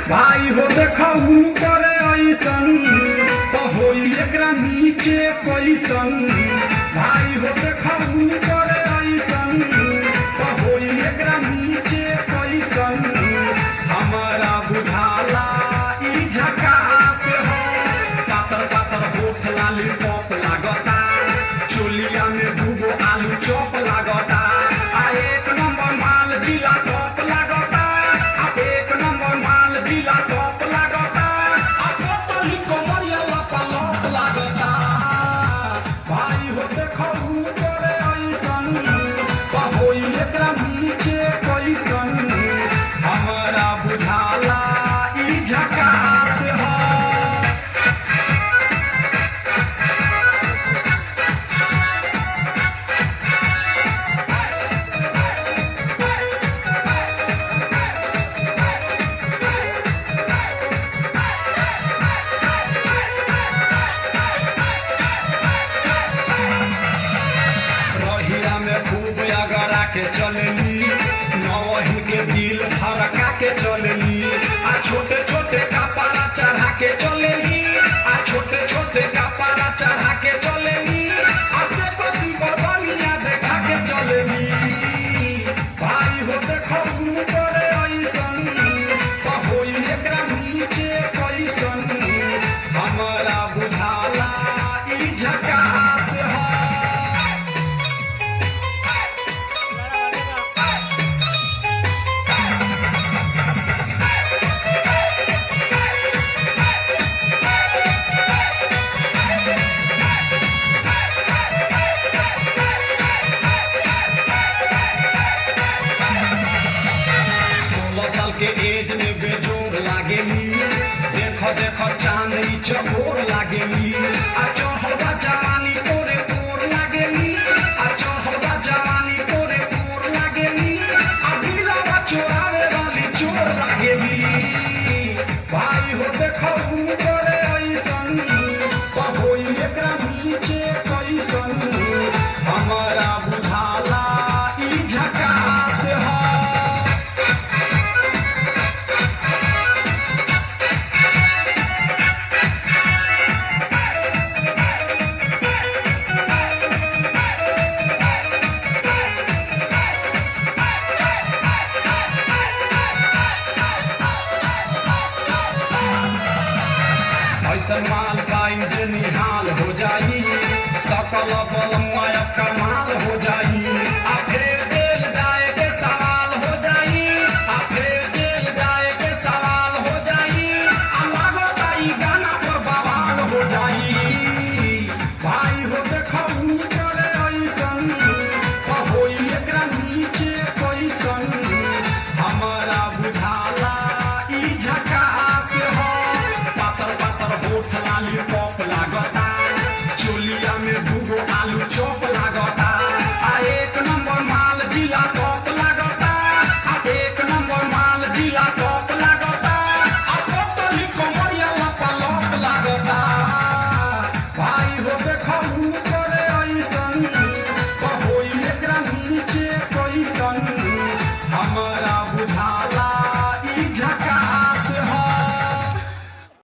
भाई हो देखू करे ऐसन तो होई एकरा नीचे कैसन। भाई हो देखू करे ऐसन तो होई एकरा नीचे कैसन। हमारा बुझाला ई झकास हो, पातर पातर होठ लाली पॉप लागता, चोलिया में दूगो आलू चॉप लागता। आ एक नंबर माल जिला टॉप लागता, आ एक नंबर माल जिला टॉप लागता। आ पतली कोमरिया लपा लप लागता। भाई हो देखू करे ऐसन तो होई एकरा नीचे कैसन। हमारा बुझाला ई झकास हो। रहिया में खूब अगरा के चलनी, नवही के दिल धड़का के चलनी। आ छोटे छोटे कपड़ा चढ़ा के चलनी, आ छोटे छोटे कपड़ा चढ़ा के चलनी। आ से कसी बदनिया देखा के चलनी। भाई हो देखू करे ऐसन तो होई एकरा नीचे कैसन। हमारा बुझाला ई झकास हो। साल के एज में बेजोर लागेली, देख देख चांदी चकोर लागेली। आ चढ़वा जवानी तोरे तोर लागेली, आ चढ़वा जवानी तोरे तोर लागेली। आ दिलवा चोरावे वाली चोर लागेली। भाई हो देखू करे ऐसन तो होई एकरा नीचे कैसन। हमारा बुझाला ई झकास हो। ऐसन माल पाई जे निहाल हो जाई, सकल बल